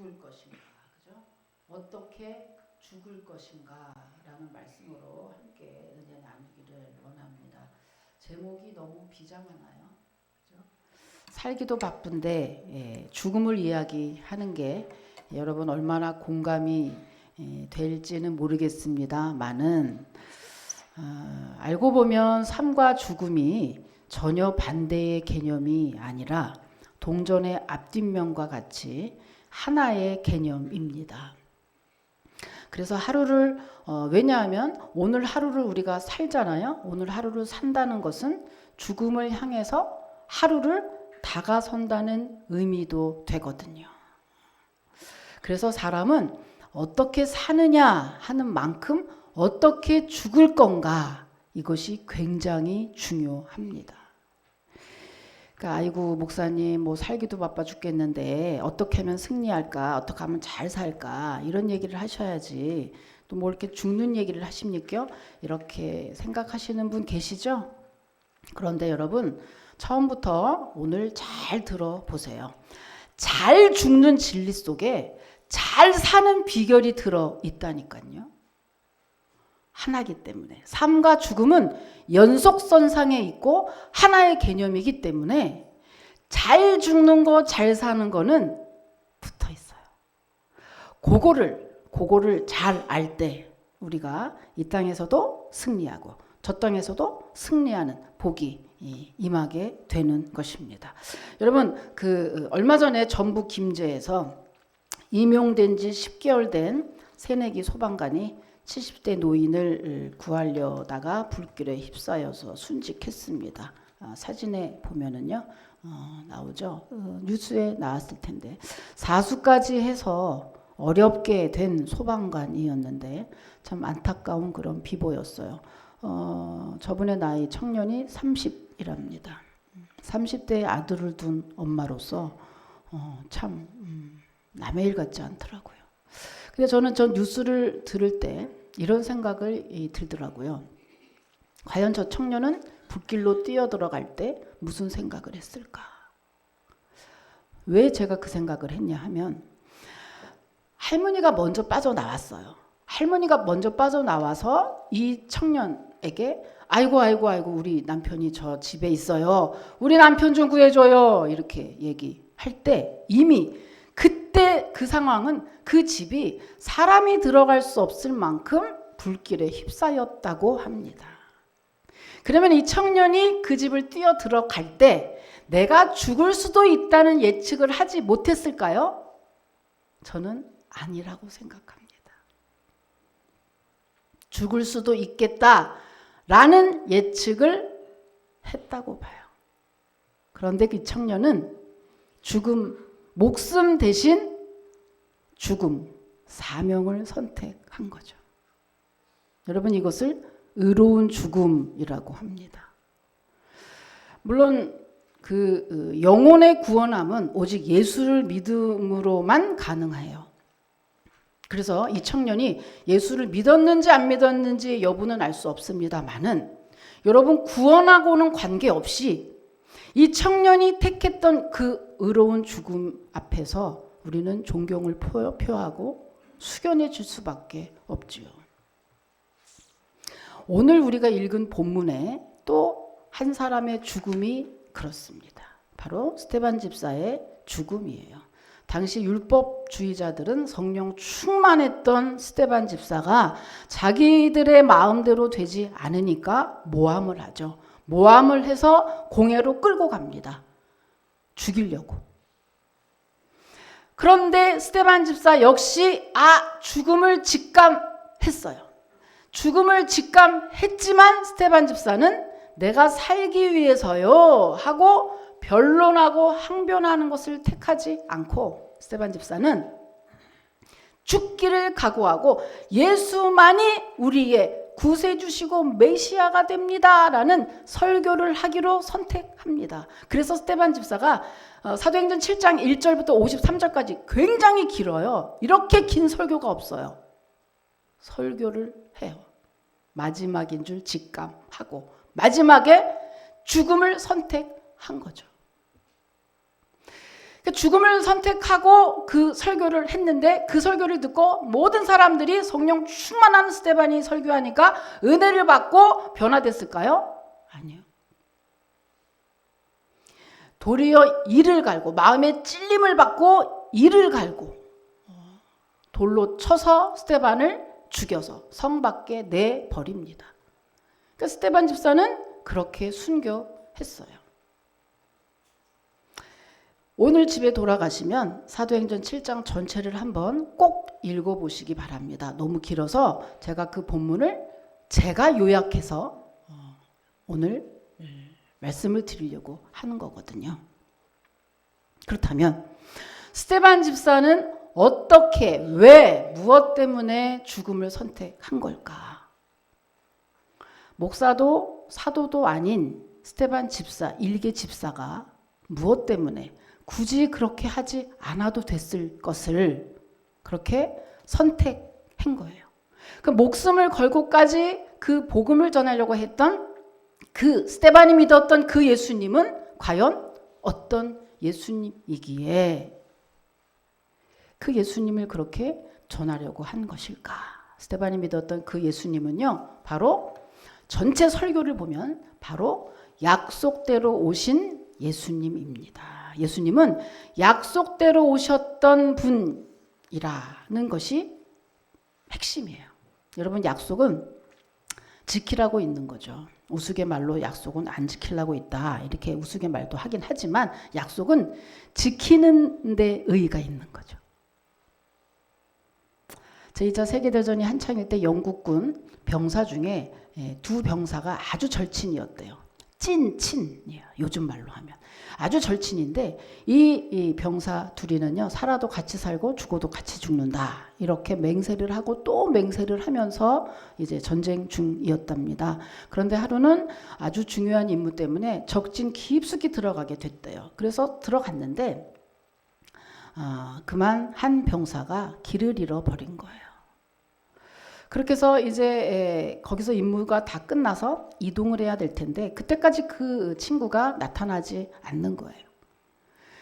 죽을 것인가, 그죠? 어떻게 죽을 것인가라는 말씀으로 함께 은혜 나누기를 원합니다. 제목이 너무 비장하나요? 그죠? 살기도 바쁜데 죽음을 이야기하는 게 여러분 얼마나 공감이 될지는 모르겠습니다만은 알고 보면 삶과 죽음이 전혀 반대의 개념이 아니라 동전의 앞뒷면과 같이 하나의 개념입니다. 그래서 하루를 왜냐하면 오늘 하루를 우리가 살잖아요. 오늘 하루를 산다는 것은 죽음을 향해서 하루를 다가선다는 의미도 되거든요. 그래서 사람은 어떻게 사느냐 하는 만큼 어떻게 죽을 건가 이것이 굉장히 중요합니다. 그러니까 아이고 목사님 뭐 살기도 바빠 죽겠는데 어떻게 하면 승리할까, 어떻게 하면 잘 살까 이런 얘기를 하셔야지 또 뭐 이렇게 죽는 얘기를 하십니까? 이렇게 생각하시는 분 계시죠? 그런데 여러분 처음부터 오늘 잘 들어보세요. 잘 죽는 진리 속에 잘 사는 비결이 들어 있다니까요. 하나이기 때문에 삶과 죽음은 연속선상에 있고 하나의 개념이기 때문에 잘 죽는 거 잘 사는 거는 붙어 있어요. 그거를 잘 알 때 우리가 이 땅에서도 승리하고 저 땅에서도 승리하는 복이 임하게 되는 것입니다. 여러분 얼마 전에 전북 김제에서 임용된 지 10개월 된 새내기 소방관이 70대 노인을 구하려다가 불길에 휩싸여서 순직했습니다. 사진에 보면은요 나오죠. 뉴스에 나왔을 텐데 사수까지 해서 어렵게 된 소방관이었는데 참 안타까운 그런 비보였어요. 저분의 나이 청년이 30이랍니다. 30대의 아들을 둔 엄마로서 참 남의 일 같지 않더라고요. 근데 저는 저 뉴스를 들을 때 이런 생각을 들더라고요. 과연 저 청년은 불길로 뛰어들어갈 때 무슨 생각을 했을까? 왜 제가 그 생각을 했냐 하면 할머니가 먼저 빠져나왔어요. 할머니가 먼저 빠져나와서 이 청년에게 아이고 우리 남편이 저 집에 있어요. 우리 남편 좀 구해줘요. 이렇게 얘기할 때 이미 그때 그 상황은 그 집이 사람이 들어갈 수 없을 만큼 불길에 휩싸였다고 합니다. 그러면 이 청년이 그 집을 뛰어 들어갈 때 내가 죽을 수도 있다는 예측을 하지 못했을까요? 저는 아니라고 생각합니다. 죽을 수도 있겠다라는 예측을 했다고 봐요. 그런데 그 청년은 목숨 대신 죽음, 사명을 선택한 거죠. 여러분 이것을 의로운 죽음이라고 합니다. 물론 그 영혼의 구원함은 오직 예수를 믿음으로만 가능해요. 그래서 이 청년이 예수를 믿었는지 안 믿었는지 여부는 알 수 없습니다만은 여러분 구원하고는 관계없이 이 청년이 택했던 그 의로운 죽음 앞에서 우리는 존경을 표하고 숙연해 줄 수밖에 없지요. 오늘 우리가 읽은 본문에 또 한 사람의 죽음이 그렇습니다. 바로 스데반 집사의 죽음이에요. 당시 율법주의자들은 성령 충만했던 스데반 집사가 자기들의 마음대로 되지 않으니까 모함을 하죠. 모함을 해서 공회로 끌고 갑니다. 죽이려고. 그런데 스데반 집사 역시 죽음을 직감했어요. 죽음을 직감했지만 스데반 집사는 내가 살기 위해서요 하고 변론하고 항변하는 것을 택하지 않고 스데반 집사는 죽기를 각오하고 예수만이 우리의 구세주시고 메시아가 됩니다라는 설교를 하기로 선택합니다. 그래서 스데반 집사가 사도행전 7장 1절부터 53절까지 굉장히 길어요. 이렇게 긴 설교가 없어요. 설교를 해요. 마지막인 줄 직감하고 마지막에 죽음을 선택한 거죠. 죽음을 선택하고 그 설교를 했는데 그 설교를 듣고 모든 사람들이 성령 충만한 스데반이 설교하니까 은혜를 받고 변화됐을까요? 아니요. 도리어 이를 갈고 마음에 찔림을 받고 이를 갈고 돌로 쳐서 스데반을 죽여서 성 밖에 내버립니다. 그러니까 스데반 집사는 그렇게 순교했어요. 오늘 집에 돌아가시면 사도행전 7장 전체를 한번 꼭 읽어보시기 바랍니다. 너무 길어서 제가 그 본문을 제가 요약해서 오늘 말씀을 드리려고 하는 거거든요. 그렇다면 스데반 집사는 어떻게, 왜, 무엇 때문에 죽음을 선택한 걸까? 목사도 사도도 아닌 스데반 집사, 일개 집사가 무엇 때문에 굳이 그렇게 하지 않아도 됐을 것을 그렇게 선택한 거예요. 그 목숨을 걸고까지 그 복음을 전하려고 했던 그 스데반이 믿었던 그 예수님은 과연 어떤 예수님이기에 그 예수님을 그렇게 전하려고 한 것일까? 스데반이 믿었던 그 예수님은요, 바로 전체 설교를 보면 바로 약속대로 오신 예수님입니다. 예수님은 약속대로 오셨던 분이라는 것이 핵심이에요. 여러분, 약속은 지키라고 있는 거죠. 우스갯말로 약속은 안 지키려고 있다, 이렇게 우스갯말도 하긴 하지만 약속은 지키는 데 의의가 있는 거죠. 제2차 세계대전이 한창일 때 영국군 병사 중에 두 병사가 아주 절친이었대요. 찐친이에요. 요즘 말로 하면. 아주 절친인데 이 병사 둘이는요, 살아도 같이 살고 죽어도 같이 죽는다, 이렇게 맹세를 하고 또 맹세를 하면서 이제 전쟁 중이었답니다. 그런데 하루는 아주 중요한 임무 때문에 적진 깊숙이 들어가게 됐대요. 그래서 들어갔는데 그만 한 병사가 길을 잃어버린 거예요. 그렇게 해서 이제 거기서 임무가 다 끝나서 이동을 해야 될 텐데 그때까지 그 친구가 나타나지 않는 거예요.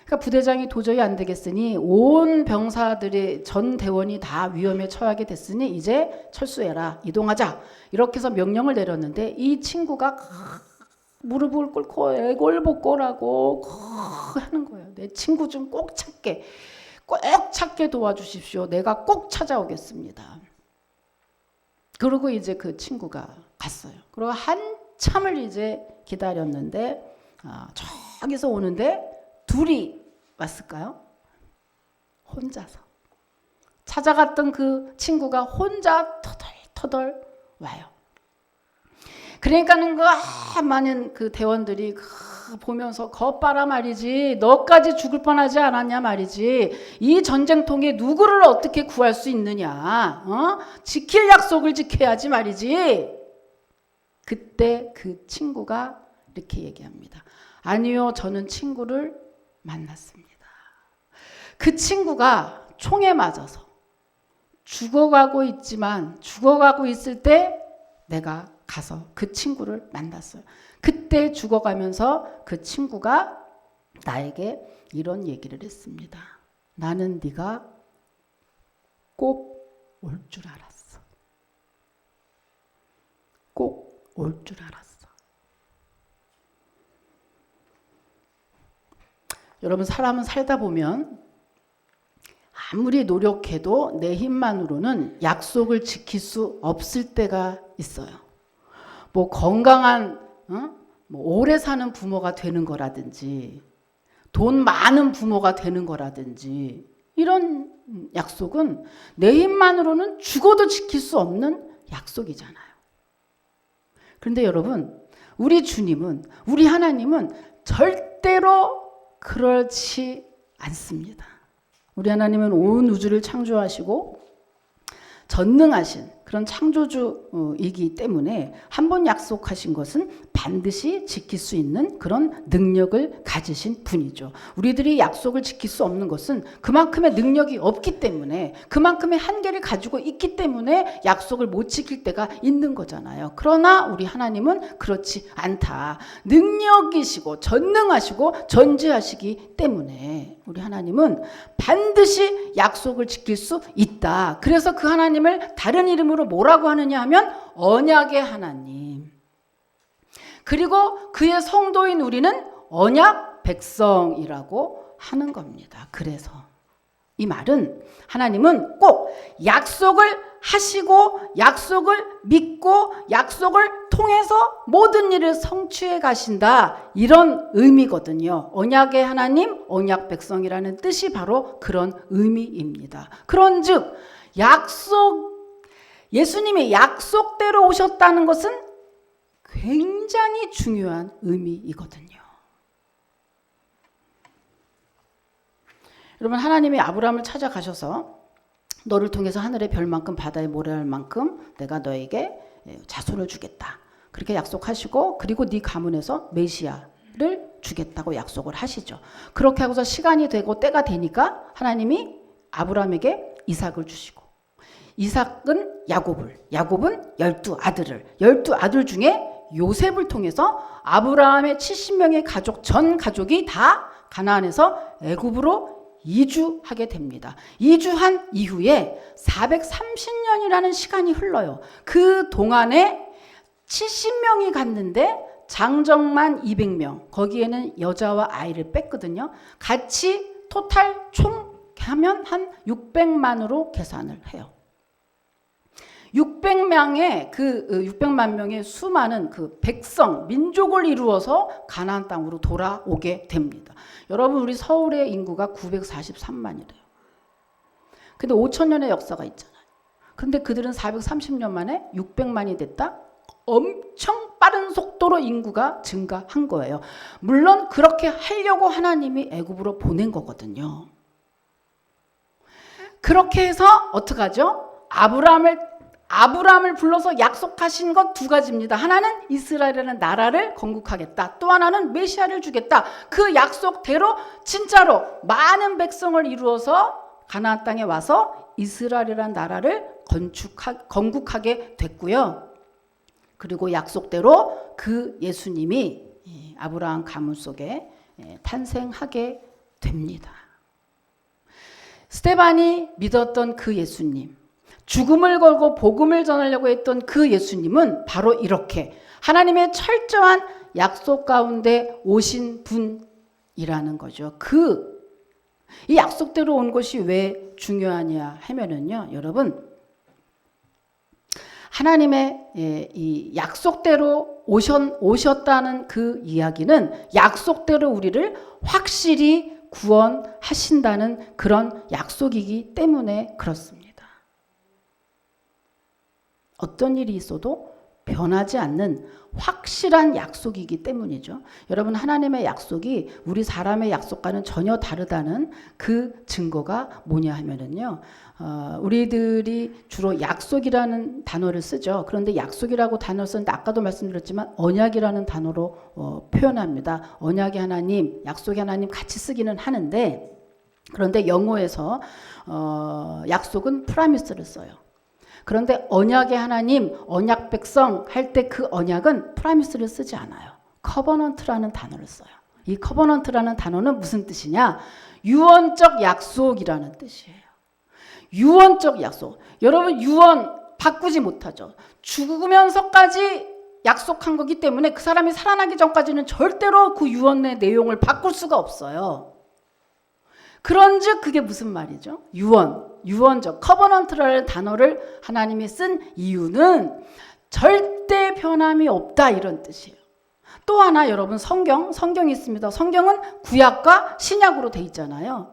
그러니까 부대장이 도저히 안 되겠으니 온 병사들의 전 대원이 다 위험에 처하게 됐으니 이제 철수해라, 이동하자, 이렇게 해서 명령을 내렸는데 이 친구가 무릎을 꿇고 애골복골하고 하는 거예요. 내 친구 좀 꼭 찾게 도와주십시오. 내가 꼭 찾아오겠습니다. 그리고 이제 그 친구가 갔어요. 그리고 한참을 이제 기다렸는데 저기서 오는데 둘이 왔을까요? 혼자서. 찾아갔던 그 친구가 혼자 터덜터덜 와요. 그러니까는 많은 그 대원들이 보면서 겁봐라 말이지, 너까지 죽을 뻔하지 않았냐 말이지, 이 전쟁통에 누구를 어떻게 구할 수 있느냐, 지킬 약속을 지켜야지 말이지. 그때 그 친구가 이렇게 얘기합니다. 아니요, 저는 친구를 만났습니다. 그 친구가 총에 맞아서 죽어가고 있을 때 내가 가서 그 친구를 만났어요. 그때 죽어가면서 그 친구가 나에게 이런 얘기를 했습니다. 나는 네가 꼭 올 줄 알았어. 꼭 올 줄 알았어. 여러분, 사람은 살다 보면 아무리 노력해도 내 힘만으로는 약속을 지킬 수 없을 때가 있어요. 뭐 건강한, 뭐 오래 사는 부모가 되는 거라든지, 돈 많은 부모가 되는 거라든지, 이런 약속은 내 힘만으로는 죽어도 지킬 수 없는 약속이잖아요. 그런데 여러분, 우리 주님은, 우리 하나님은 절대로 그렇지 않습니다. 우리 하나님은 온 우주를 창조하시고 전능하신 그런 창조주이기 때문에 한 번 약속하신 것은 반드시 지킬 수 있는 그런 능력을 가지신 분이죠. 우리들이 약속을 지킬 수 없는 것은 그만큼의 능력이 없기 때문에, 그만큼의 한계를 가지고 있기 때문에 약속을 못 지킬 때가 있는 거잖아요. 그러나 우리 하나님은 그렇지 않다. 능력이시고 전능하시고 전지하시기 때문에 우리 하나님은 반드시 약속을 지킬 수 있다. 그래서 그 하나님을 다른 이름으로 뭐라고 하느냐 하면 언약의 하나님. 그리고 그의 성도인 우리는 언약 백성이라고 하는 겁니다. 그래서 이 말은 하나님은 꼭 약속을 하시고 약속을 믿고 약속을 통해서 모든 일을 성취해 가신다, 이런 의미거든요. 언약의 하나님, 언약 백성이라는 뜻이 바로 그런 의미입니다. 그런즉 예수님이 약속대로 오셨다는 것은 굉장히 중요한 의미이거든요. 여러분, 하나님이 아브라함을 찾아가셔서 너를 통해서 하늘의 별만큼 바다의 모래알만큼 내가 너에게 자손을 주겠다, 그렇게 약속하시고, 그리고 네 가문에서 메시아를 주겠다고 약속을 하시죠. 그렇게 하고서 시간이 되고 때가 되니까 하나님이 아브라함에게 이삭을 주시고, 이삭은 야곱은 12아들을, 12아들 중에 요셉을 통해서 아브라함의 70명의 가족, 전 가족이 다 가나안에서 애굽으로 이주하게 됩니다. 이주한 이후에 430년이라는 시간이 흘러요. 그 동안에 70명이 갔는데 장정만 200명, 거기에는 여자와 아이를 뺐거든요. 같이 토탈 총 하면 한 600만으로 계산을 해요. 600만 명의 수많은 그 백성, 민족을 이루어서 가나안 땅으로 돌아오게 됩니다. 여러분, 우리 서울의 인구가 943만이래요. 근데 5,000년의 역사가 있잖아요. 근데 그들은 430년 만에 600만이 됐다? 엄청 빠른 속도로 인구가 증가한 거예요. 물론 그렇게 하려고 하나님이 애굽으로 보낸 거거든요. 그렇게 해서 어떡하죠? 아브라함을 불러서 약속하신 것 두 가지입니다. 하나는 이스라엘이라는 나라를 건국하겠다. 또 하나는 메시아를 주겠다. 그 약속대로 진짜로 많은 백성을 이루어서 가나안 땅에 와서 이스라엘이라는 나라를 건국하게 됐고요. 그리고 약속대로 그 예수님이 아브라함 가문 속에 탄생하게 됩니다. 스데반이 믿었던 그 예수님, 죽음을 걸고 복음을 전하려고 했던 그 예수님은 바로 이렇게 하나님의 철저한 약속 가운데 오신 분이라는 거죠. 이 약속대로 온 것이 왜 중요하냐 하면은요, 여러분, 하나님의 이 약속대로 오셨다는 그 이야기는 약속대로 우리를 확실히 구원하신다는 그런 약속이기 때문에 그렇습니다. 어떤 일이 있어도 변하지 않는 확실한 약속이기 때문이죠. 여러분, 하나님의 약속이 우리 사람의 약속과는 전혀 다르다는 그 증거가 뭐냐 하면은요, 우리들이 주로 약속이라는 단어를 쓰죠. 그런데 약속이라고 단어를 쓰는데 아까도 말씀드렸지만 언약이라는 단어로 표현합니다. 언약의 하나님, 약속의 하나님 같이 쓰기는 하는데, 그런데 영어에서 약속은 프라미스를 써요. 그런데 언약의 하나님, 언약 백성 할 때 그 언약은 프라미스를 쓰지 않아요. 커버넌트라는 단어를 써요. 이 커버넌트라는 단어는 무슨 뜻이냐? 유언적 약속이라는 뜻이에요. 유언적 약속. 여러분, 유언 바꾸지 못하죠. 죽으면서까지 약속한 거기 때문에 그 사람이 살아나기 전까지는 절대로 그 유언의 내용을 바꿀 수가 없어요. 그런즉 그게 무슨 말이죠? 유언적, 커버넌트라는 단어를 하나님이 쓴 이유는 절대 변함이 없다, 이런 뜻이에요. 또 하나, 여러분, 성경이 있습니다. 성경은 구약과 신약으로 돼 있잖아요.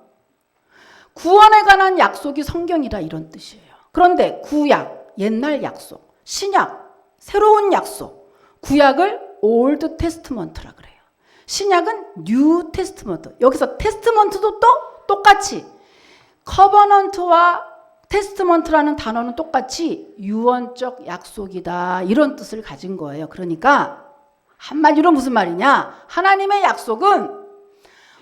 구원에 관한 약속이 성경이라, 이런 뜻이에요. 그런데 구약, 옛날 약속, 신약, 새로운 약속. 구약을 올드 테스트먼트라 그래요. 신약은 뉴 테스트먼트. 여기서 테스트먼트도 또 똑같이 커버넌트와 테스트먼트라는 단어는 똑같이 유언적 약속이다 이런 뜻을 가진 거예요. 그러니까 한마디로 무슨 말이냐? 하나님의 약속은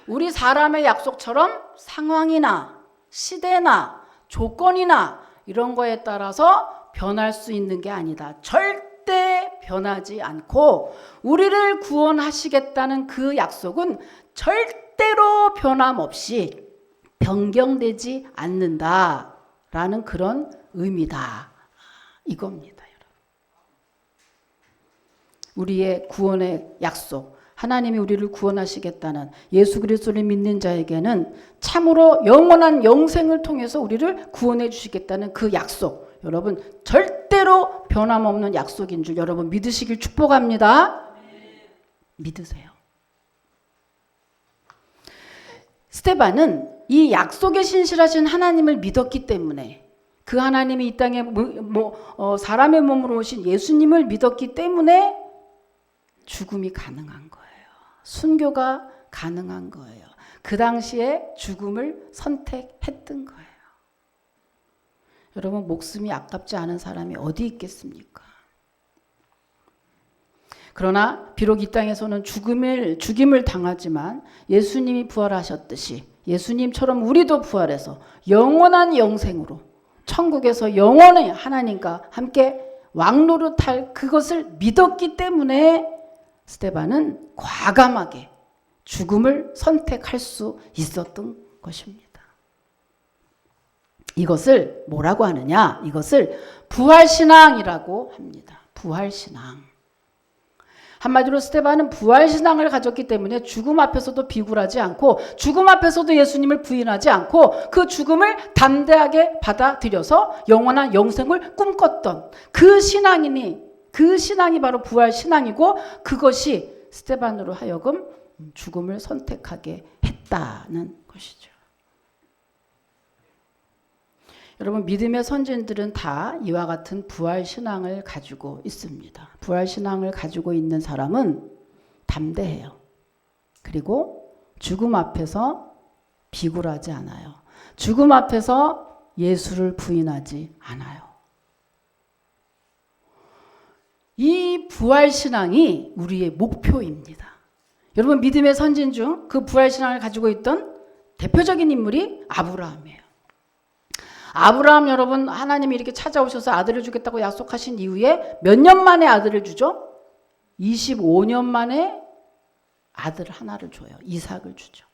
우리 사람의 약속처럼 상황이나 시대나 조건이나 이런 거에 따라서 변할 수 있는 게 아니다. 절대 변하지 않고 우리를 구원하시겠다는 그 약속은 절대로 변함없이 변경되지 않는다라는 그런 의미다. 이겁니다. 여러분. 우리의 구원의 약속, 하나님이 우리를 구원하시겠다는 예수 그리스도를 믿는 자에게는 참으로 영원한 영생을 통해서 우리를 구원해 주시겠다는 그 약속, 여러분 절대로 변함없는 약속인 줄 여러분 믿으시길 축복합니다. 믿으세요. 스데반은 이 약속에 신실하신 하나님을 믿었기 때문에, 그 하나님이 이 땅에 사람의 몸으로 오신 예수님을 믿었기 때문에 죽음이 가능한 거예요. 순교가 가능한 거예요. 그 당시에 죽음을 선택했던 거예요. 여러분, 목숨이 아깝지 않은 사람이 어디 있겠습니까? 그러나 비록 이 땅에서는 죽임을 당하지만 예수님이 부활하셨듯이 예수님처럼 우리도 부활해서 영원한 영생으로 천국에서 영원히 하나님과 함께 왕노릇할 그것을 믿었기 때문에 스데반은 과감하게 죽음을 선택할 수 있었던 것입니다. 이것을 뭐라고 하느냐? 이것을 부활신앙이라고 합니다. 부활신앙. 한마디로 스데반은 부활신앙을 가졌기 때문에 죽음 앞에서도 비굴하지 않고 죽음 앞에서도 예수님을 부인하지 않고 그 죽음을 담대하게 받아들여서 영원한 영생을 꿈꿨던 그 신앙이 바로 부활신앙이고, 그것이 스데반으로 하여금 죽음을 선택하게 했다는 것이죠. 여러분, 믿음의 선진들은 다 이와 같은 부활신앙을 가지고 있습니다. 부활신앙을 가지고 있는 사람은 담대해요. 그리고 죽음 앞에서 비굴하지 않아요. 죽음 앞에서 예수를 부인하지 않아요. 이 부활신앙이 우리의 목표입니다. 여러분, 믿음의 선진 중 그 부활신앙을 가지고 있던 대표적인 인물이 아브라함이에요. 아브라함, 여러분, 하나님이 이렇게 찾아오셔서 아들을 주겠다고 약속하신 이후에 몇 년 만에 아들을 주죠? 25년 만에 아들 하나를 줘요. 이삭을 주죠.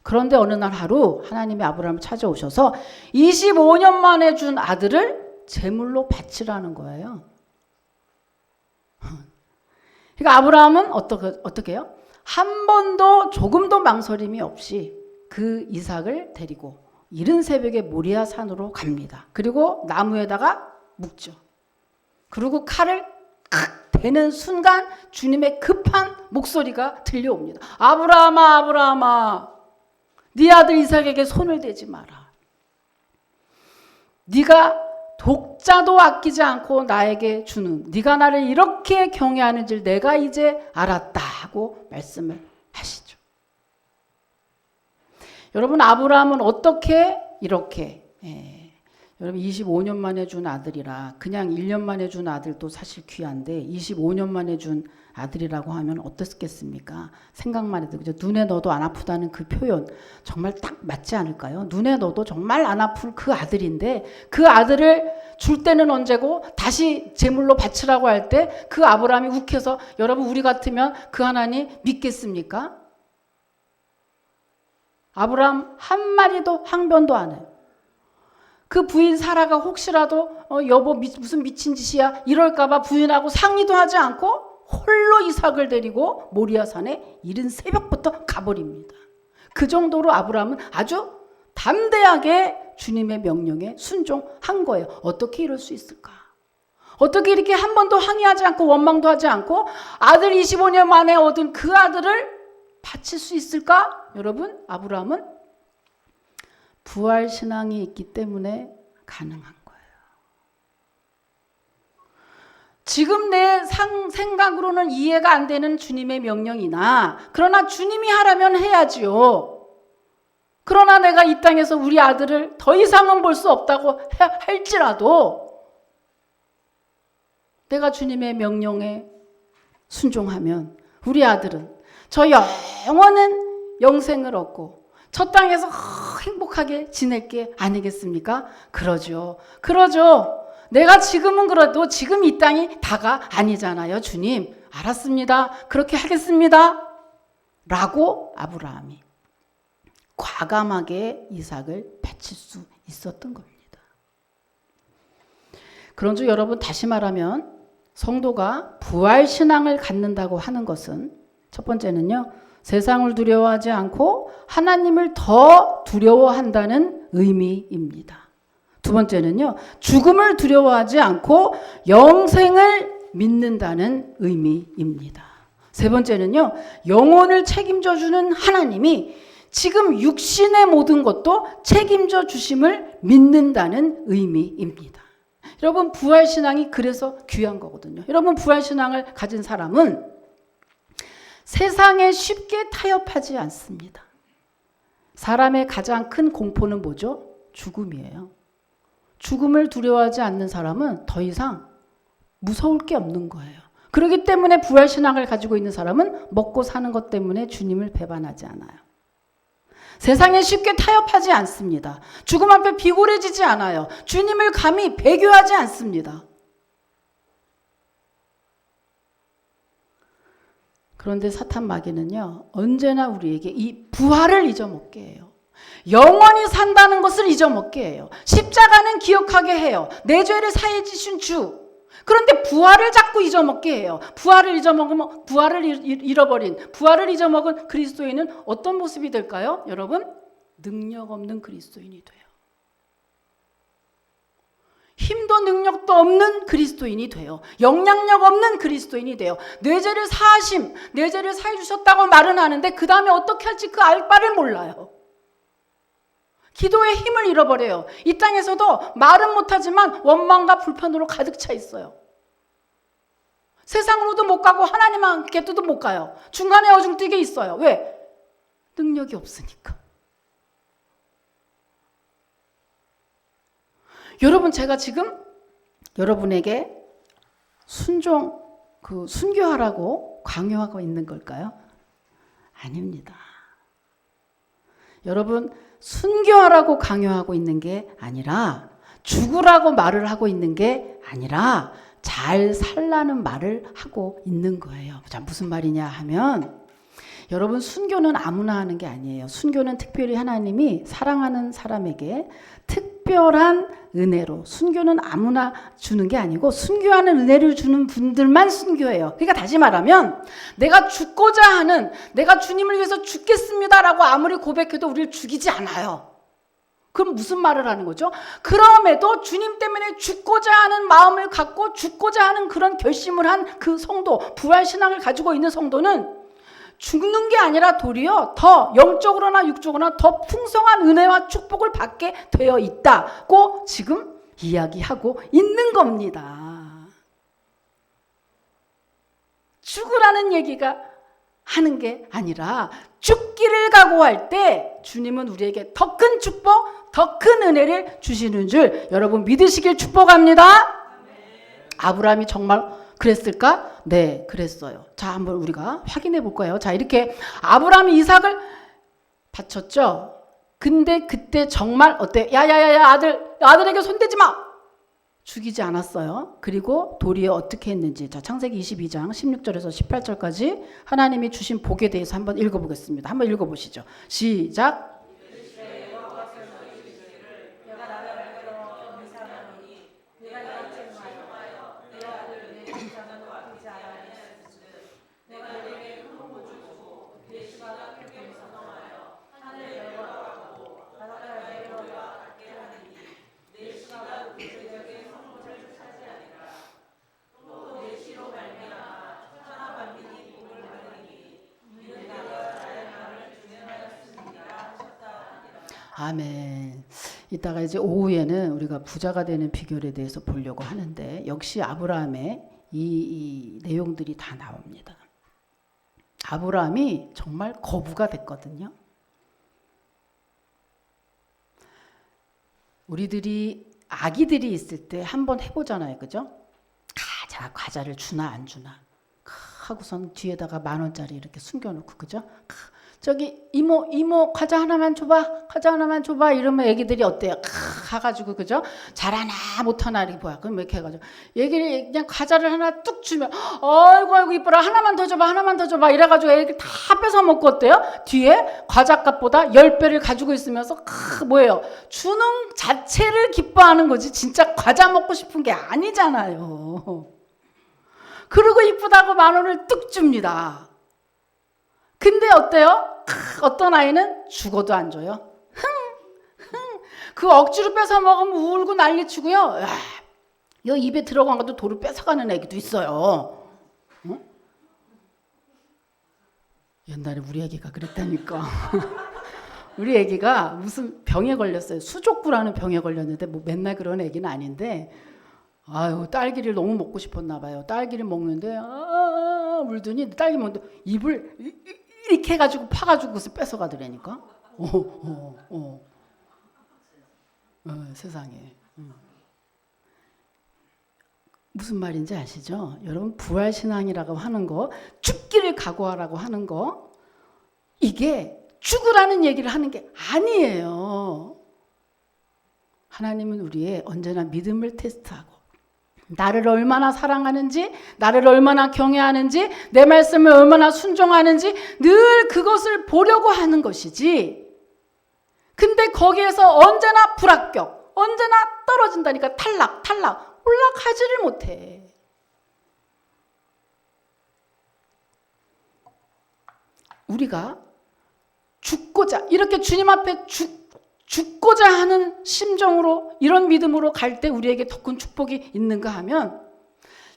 그런데 어느 날 하루 하나님이 아브라함을 찾아오셔서 25년 만에 준 아들을 제물로 바치라는 거예요. 그러니까 아브라함은 어떻게 해요? 한 번도 조금도 망설임이 없이 그 이삭을 데리고 이른 새벽에 모리아 산으로 갑니다. 그리고 나무에다가 묶죠. 그리고 칼을 칵 대는 순간 주님의 급한 목소리가 들려옵니다. 아브라함아, 아브라함아, 네 아들 이삭에게 손을 대지 마라. 네가 독자도 아끼지 않고 나에게 주는, 네가 나를 이렇게 경외하는 줄 내가 이제 알았다 하고 말씀을 하시죠. 여러분, 아브라함은 어떻게 이렇게 여러분 25년 만에 준 아들이라, 그냥 1년 만에 준 아들도 사실 귀한데 25년 만에 준 아들이라고 하면 어떻겠습니까? 생각만 해도, 그죠? 눈에 넣어도 안 아프다는 그 표현 정말 딱 맞지 않을까요? 눈에 넣어도 정말 안 아플 그 아들인데 그 아들을 줄 때는 언제고 다시 제물로 바치라고 할 때 그 아브라함이 욱해서, 여러분 우리 같으면 그 하나님 믿겠습니까? 아브라함 한마디도 항변도 안 해요. 그 부인 사라가 혹시라도 여보 무슨 미친 짓이야 이럴까봐 부인하고 상의도 하지 않고 홀로 이삭을 데리고 모리아산에 이른 새벽부터 가버립니다. 그 정도로 아브라함은 아주 담대하게 주님의 명령에 순종한 거예요. 어떻게 이럴 수 있을까? 어떻게 이렇게 한 번도 항의하지 않고 원망도 하지 않고 아들 25년 만에 얻은 그 아들을 바칠 수 있을까? 여러분, 아브라함은 부활신앙이 있기 때문에 가능한 거예요. 지금 내 생각으로는 이해가 안 되는 주님의 명령이나, 그러나 주님이 하라면 해야지요. 그러나 내가 이 땅에서 우리 아들을 더 이상은 볼 수 없다고 할지라도 내가 주님의 명령에 순종하면 우리 아들은 저 영원한 영생을 얻고 저 땅에서 행복하게 지낼 게 아니겠습니까? 그러죠. 내가 지금은 그래도 지금 이 땅이 다가 아니잖아요. 주님, 알았습니다. 그렇게 하겠습니다. 라고 아브라함이 과감하게 이삭을 바칠 수 있었던 겁니다. 그런즉 여러분, 다시 말하면 성도가 부활신앙을 갖는다고 하는 것은 첫 번째는요, 세상을 두려워하지 않고 하나님을 더 두려워한다는 의미입니다. 두 번째는요, 죽음을 두려워하지 않고 영생을 믿는다는 의미입니다. 세 번째는요, 영혼을 책임져 주는 하나님이 지금 육신의 모든 것도 책임져 주심을 믿는다는 의미입니다. 여러분, 부활신앙이 그래서 귀한 거거든요. 여러분, 부활신앙을 가진 사람은 세상에 쉽게 타협하지 않습니다. 사람의 가장 큰 공포는 뭐죠? 죽음이에요. 죽음을 두려워하지 않는 사람은 더 이상 무서울 게 없는 거예요. 그렇기 때문에 부활신앙을 가지고 있는 사람은 먹고 사는 것 때문에 주님을 배반하지 않아요. 세상에 쉽게 타협하지 않습니다. 죽음 앞에 비굴해지지 않아요. 주님을 감히 배교하지 않습니다. 그런데 사탄 마귀는요, 언제나 우리에게 이 부활을 잊어먹게 해요. 영원히 산다는 것을 잊어먹게 해요. 십자가는 기억하게 해요. 내 죄를 사해 주신 주. 그런데 부활을 자꾸 잊어먹게 해요. 부활을 잊어먹으면 부활을 잊어먹은 그리스도인은 어떤 모습이 될까요? 여러분, 능력 없는 그리스도인이 돼요. 힘도 능력도 없는 그리스도인이 돼요. 영향력 없는 그리스도인이 돼요. 내 죄를 사해 주셨다고 말은 하는데 그 다음에 어떻게 할지 그 알 바를 몰라요. 기도의 힘을 잃어버려요. 이 땅에서도 말은 못하지만 원망과 불편으로 가득 차 있어요. 세상으로도 못 가고 하나님께도 못 가요. 중간에 어중뛰게 있어요. 왜? 능력이 없으니까. 여러분, 제가 지금 여러분에게 순교하라고 강요하고 있는 걸까요? 아닙니다. 여러분, 순교하라고 강요하고 있는 게 아니라, 죽으라고 말을 하고 있는 게 아니라 잘 살라는 말을 하고 있는 거예요. 자, 무슨 말이냐 하면, 여러분, 순교는 아무나 하는 게 아니에요. 순교는 특별히 하나님이 사랑하는 사람에게 특별한 은혜로, 순교는 아무나 주는 게 아니고 순교하는 은혜를 주는 분들만 순교해요. 그러니까 다시 말하면 내가 주님을 위해서 죽겠습니다라고 아무리 고백해도 우리를 죽이지 않아요. 그럼 무슨 말을 하는 거죠? 그럼에도 주님 때문에 죽고자 하는 마음을 갖고 죽고자 하는 그런 결심을 한 그 성도, 부활신앙을 가지고 있는 성도는 죽는 게 아니라 도리어 더 영적으로나 육적으로나 더 풍성한 은혜와 축복을 받게 되어 있다고 지금 이야기하고 있는 겁니다. 죽으라는 얘기가 하는 게 아니라 죽기를 각오할 때 주님은 우리에게 더 큰 축복, 더 큰 은혜를 주시는 줄 여러분 믿으시길 축복합니다. 아브라함이 정말 그랬을까? 네, 그랬어요. 자, 한번 우리가 확인해 볼까요? 자, 이렇게 아브라함이 이삭을 바쳤죠? 근데 그때 정말 어때? 야야야야, 아들에게 손대지 마! 죽이지 않았어요. 그리고 도리어 어떻게 했는지. 자, 창세기 22장 16절에서 18절까지 하나님이 주신 복에 대해서 한번 읽어보겠습니다. 한번 읽어보시죠. 시작. 아멘. 이따가 이제 오후에는 우리가 부자가 되는 비결에 대해서 보려고 하는데 역시 아브라함의 이 내용들이 다 나옵니다. 아브라함이 정말 거부가 됐거든요. 우리들이 아기들이 있을 때 한번 해보잖아요, 그죠? 자, 과자를 주나 안 주나 하고선 뒤에다가 10,000원짜리 이렇게 숨겨놓고, 그죠? 저기 이모 과자 하나만 줘봐 이러면 애기들이 어때요? 가가지고, 그죠? 잘하나 못하나 이렇게 뭐야, 그럼 이렇게 해가지고 얘기를 그냥 과자를 하나 뚝 주면 아이고 이뻐라, 하나만 더 줘봐 이래가지고 애기 다 뺏어 먹고 어때요? 뒤에 과자값보다 10배를 가지고 있으면서 뭐예요? 주는 자체를 기뻐하는 거지 진짜 과자 먹고 싶은 게 아니잖아요. 그리고 이쁘다고 10,000원을 뚝 줍니다. 근데 어때요? 어떤 아이는 죽어도 안 줘요. 그 억지로 뺏어 먹으면 울고 난리치고요. 여 입에 들어간 것도 도로 뺏어가는 애기도 있어요. 응? 옛날에 우리 애기가 그랬다니까. 우리 애기가 무슨 병에 걸렸어요. 수족구라는 병에 걸렸는데 뭐 맨날 그런 애기는 아닌데, 아유, 딸기를 너무 먹고 싶었나 봐요. 딸기를 먹는데 물더니 딸기 먹는데 입을 이렇게 해가지고 파가지고서 뺏어가더라니까. 세상에. 무슨 말인지 아시죠? 여러분, 부활신앙이라고 하는 거, 죽기를 각오하라고 하는 거, 이게 죽으라는 얘기를 하는 게 아니에요. 하나님은 우리의 언제나 믿음을 테스트하고 나를 얼마나 사랑하는지, 나를 얼마나 경외하는지, 내 말씀을 얼마나 순종하는지 늘 그것을 보려고 하는 것이지. 근데 거기에서 언제나 불합격, 언제나 떨어진다니까. 탈락 올라가지를 못해. 우리가 죽고자, 이렇게 주님 앞에 죽고자 하는 심정으로, 이런 믿음으로 갈 때 우리에게 더 큰 축복이 있는가 하면,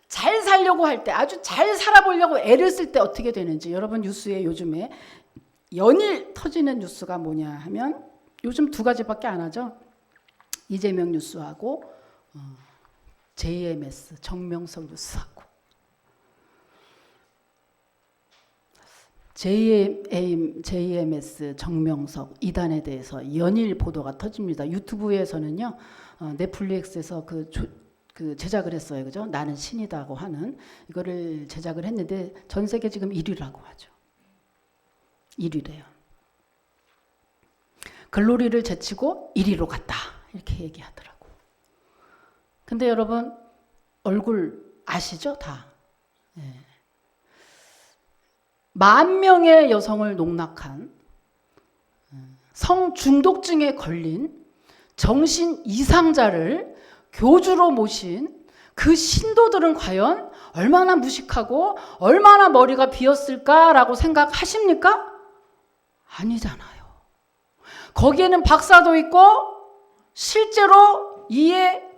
잘 살려고 할 때, 아주 잘 살아보려고 애를 쓸 때 어떻게 되는지. 여러분, 뉴스에 요즘에 연일 터지는 뉴스가 뭐냐 하면 요즘 2가지밖에 안 하죠. 이재명 뉴스하고 JMS 정명석 뉴스하고. JMS 정명석 이단에 대해서 연일 보도가 터집니다. 유튜브에서는요, 넷플릭스에서 그 제작을 했어요, 그죠? 나는 신이다고 하는 이거를 제작을 했는데 전 세계 지금 1위라고 하죠. 1위래요. 글로리를 제치고 1위로 갔다 이렇게 얘기하더라고. 근데 여러분, 얼굴 아시죠, 다? 네. 10,000명의 여성을 농락한, 성중독증에 걸린 정신 이상자를 교주로 모신 그 신도들은 과연 얼마나 무식하고 얼마나 머리가 비었을까라고 생각하십니까? 아니잖아요. 거기에는 박사도 있고 실제로 이에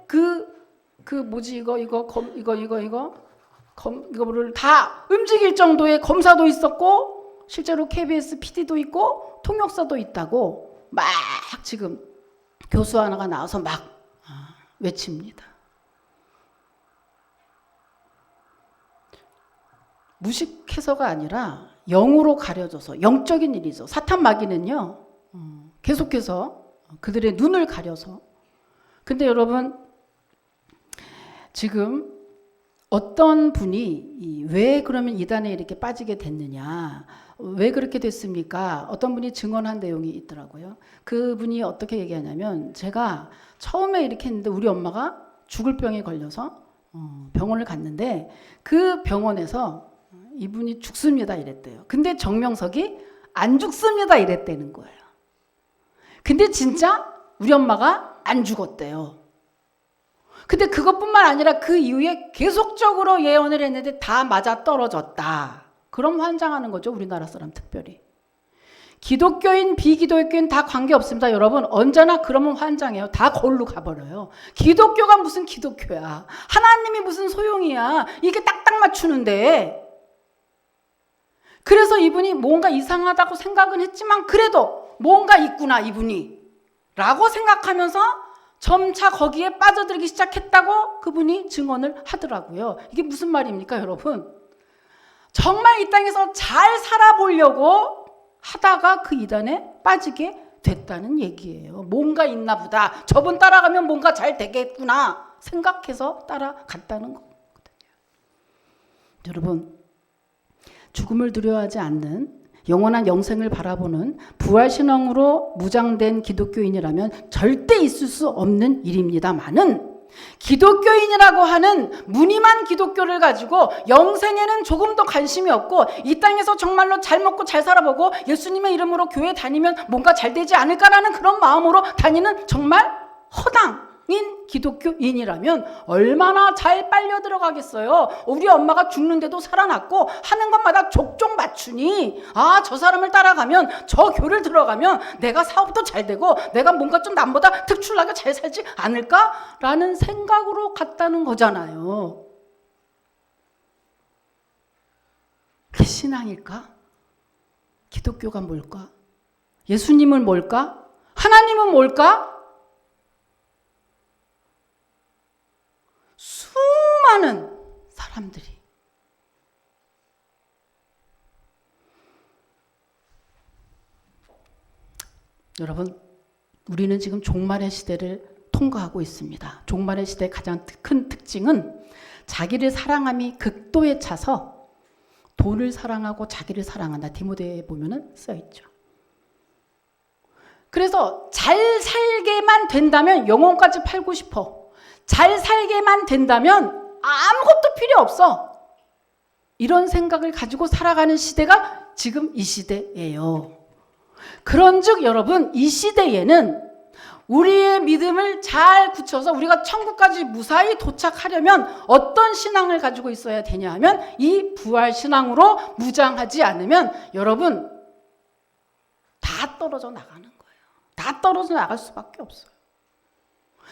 이거를 다 움직일 정도의 검사도 있었고, 실제로 KBS PD도 있고 통역사도 있다고 막 지금 교수 하나가 나와서 막 외칩니다. 무식해서가 아니라 영으로 가려져서, 영적인 일이죠. 사탄 마귀는요, 계속해서 그들의 눈을 가려서. 근데 여러분, 지금 어떤 분이 왜 그러면 이단에 이렇게 빠지게 됐느냐, 왜 그렇게 됐습니까? 어떤 분이 증언한 내용이 있더라고요. 그분이 어떻게 얘기하냐면, 제가 처음에 이렇게 했는데 우리 엄마가 죽을 병에 걸려서 병원을 갔는데 그 병원에서 이분이 죽습니다 이랬대요. 근데 정명석이 안 죽습니다 이랬다는 거예요. 근데 진짜 우리 엄마가 안 죽었대요. 근데 그것뿐만 아니라 그 이후에 계속적으로 예언을 했는데 다 맞아 떨어졌다. 그럼 환장하는 거죠, 우리나라 사람 특별히. 기독교인, 비기독교인 다 관계없습니다. 여러분, 언제나 그러면 환장해요. 다 거울로 가버려요. 기독교가 무슨 기독교야. 하나님이 무슨 소용이야. 이게 딱딱 맞추는데. 그래서 이분이 뭔가 이상하다고 생각은 했지만 그래도 뭔가 있구나 이분이 라고 생각하면서 점차 거기에 빠져들기 시작했다고 그분이 증언을 하더라고요. 이게 무슨 말입니까, 여러분? 정말 이 땅에서 잘 살아보려고 하다가 그 이단에 빠지게 됐다는 얘기예요. 뭔가 있나 보다. 저분 따라가면 뭔가 잘 되겠구나 생각해서 따라갔다는 거거든요. 여러분, 죽음을 두려워하지 않는 영원한 영생을 바라보는 부활신앙으로 무장된 기독교인이라면 절대 있을 수 없는 일입니다만은, 기독교인이라고 하는 무늬만 기독교를 가지고 영생에는 조금 더 관심이 없고 이 땅에서 정말로 잘 먹고 잘 살아보고 예수님의 이름으로 교회 다니면 뭔가 잘 되지 않을까라는 그런 마음으로 다니는 정말 허당인 기독교인이라면 얼마나 잘 빨려 들어가겠어요. 우리 엄마가 죽는데도 살아났고 하는 것마다 족족 맞추니, 아, 저 사람을 따라가면, 저 교를 들어가면 내가 사업도 잘 되고 내가 뭔가 좀 남보다 특출나게 잘 살지 않을까라는 생각으로 갔다는 거잖아요. 그게 신앙일까? 기독교가 뭘까? 예수님은 뭘까? 하나님은 뭘까? 수많은 사람들이 여러분, 우리는 지금 종말의 시대를 통과하고 있습니다. 종말의 시대의 가장 큰 특징은 자기를 사랑함이 극도에 차서 돈을 사랑하고 자기를 사랑한다. 디모데에 보면은 써있죠. 그래서 잘 살게만 된다면 영혼까지 팔고 싶어. 잘 살게만 된다면 아무것도 필요 없어. 이런 생각을 가지고 살아가는 시대가 지금 이 시대예요. 그런즉 여러분, 이 시대에는 우리의 믿음을 잘 굳혀서 우리가 천국까지 무사히 도착하려면 어떤 신앙을 가지고 있어야 되냐 하면, 이 부활신앙으로 무장하지 않으면 여러분 다 떨어져 나가는 거예요. 다 떨어져 나갈 수밖에 없어요.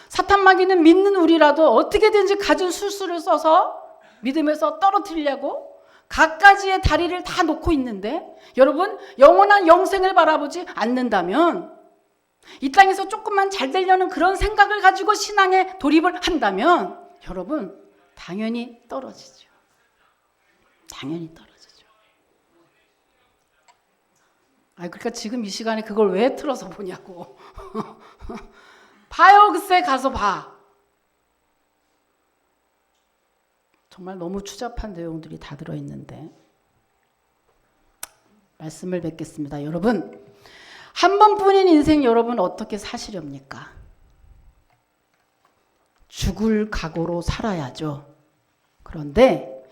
사탄마귀는 믿는 우리라도 어떻게든지 가진 술수를 써서 믿음에서 떨어뜨리려고 갖가지의 다리를 다 놓고 있는데, 여러분, 영원한 영생을 바라보지 않는다면, 이 땅에서 조금만 잘 되려는 그런 생각을 가지고 신앙에 돌입을 한다면 여러분 당연히 떨어지죠. 당연히 떨어지죠. 그러니까 지금 이 시간에 그걸 왜 틀어서 보냐고. 봐요, 글쎄 가서 봐. 정말 너무 추잡한 내용들이 다 들어있는데 말씀을 뵙겠습니다. 여러분, 한 번뿐인 인생 여러분 어떻게 사시렵니까? 죽을 각오로 살아야죠. 그런데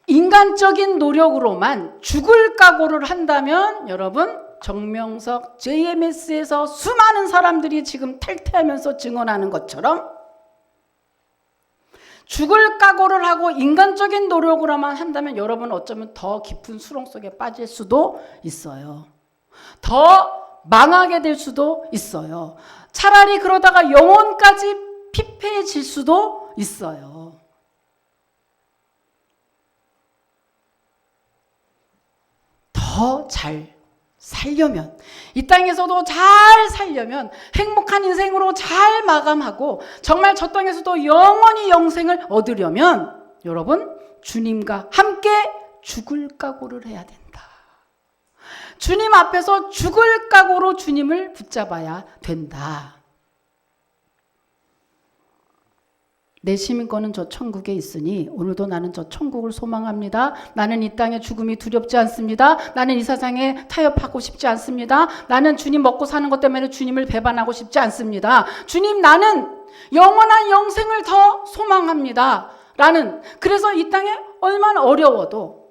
인간적인 노력으로만 죽을 각오를 한다면 여러분, 정명석 JMS에서 수많은 사람들이 지금 탈퇴하면서 증언하는 것처럼 죽을 각오를 하고 인간적인 노력으로만 한다면 여러분 어쩌면 더 깊은 수렁 속에 빠질 수도 있어요. 더 망하게 될 수도 있어요. 차라리 그러다가 영혼까지 피폐해질 수도 있어요. 더 잘 살려면, 이 땅에서도 잘 살려면, 행복한 인생으로 잘 마감하고 정말 저 땅에서도 영원히 영생을 얻으려면 여러분, 주님과 함께 죽을 각오를 해야 된다. 주님 앞에서 죽을 각오로 주님을 붙잡아야 된다. 내 시민권은 저 천국에 있으니 오늘도 나는 저 천국을 소망합니다. 나는 이 땅의 죽음이 두렵지 않습니다. 나는 이 세상에 타협하고 싶지 않습니다. 나는 주님 먹고 사는 것 때문에 주님을 배반하고 싶지 않습니다. 주님, 나는 영원한 영생을 더 소망합니다. 라는, 그래서 이 땅에 얼마나 어려워도,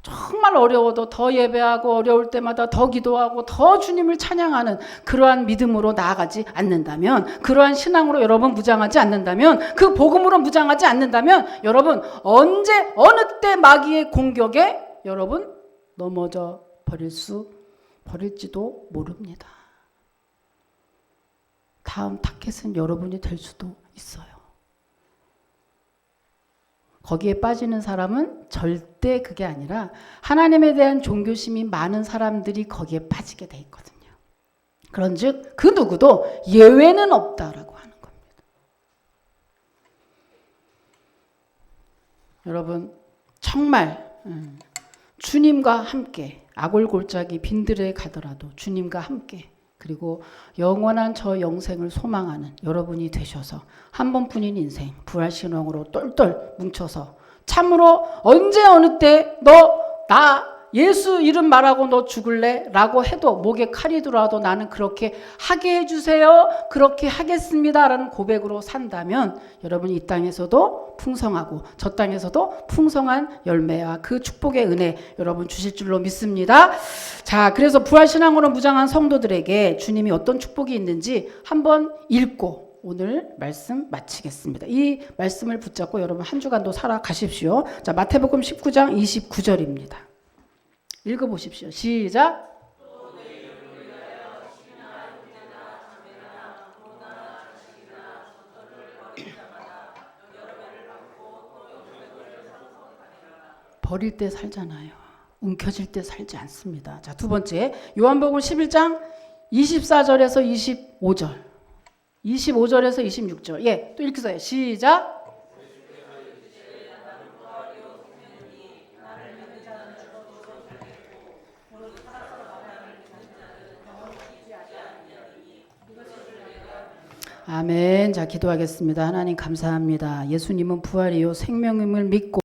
정말 어려워도 더 예배하고 어려울 때마다 더 기도하고 더 주님을 찬양하는 그러한 믿음으로 나아가지 않는다면, 그러한 신앙으로 여러분 무장하지 않는다면, 그 복음으로 무장하지 않는다면 여러분 언제 어느 때 마귀의 공격에 여러분 넘어져 버릴지도 모릅니다. 다음 타겟은 여러분이 될 수도 있어요. 거기에 빠지는 사람은 절대 그게 아니라 하나님에 대한 종교심이 많은 사람들이 거기에 빠지게 돼 있거든요. 그런즉 그 누구도 예외는 없다라고 하는 겁니다. 여러분, 정말 주님과 함께 아골골짜기 빈들에 가더라도 주님과 함께 그리고 영원한 저 영생을 소망하는 여러분이 되셔서 한 번뿐인 인생 부활신앙으로 똘똘 뭉쳐서 참으로 언제 어느 때 나 예수 이름 말하고 너 죽을래? 라고 해도 목에 칼이 들어와도 나는 그렇게 하게 해주세요. 그렇게 하겠습니다. 라는 고백으로 산다면 여러분이 이 땅에서도 풍성하고 저 땅에서도 풍성한 열매와 그 축복의 은혜 여러분 주실 줄로 믿습니다. 자, 그래서 부활신앙으로 무장한 성도들에게 주님이 어떤 축복이 있는지 한번 읽고 오늘 말씀 마치겠습니다. 이 말씀을 붙잡고 여러분 한 주간도 살아가십시오. 자, 마태복음 19장 29절입니다. 읽어보십시오. 시작. 버릴 때 살잖아요. 움켜질 때 살지 않습니다. 자, 두 번째 요한복음 11장 24절에서 25절 25절에서 26절 예, 또 읽으세요. 시작. 아멘. 자, 기도하겠습니다. 하나님 감사합니다. 예수님은 부활이요 생명임을 믿고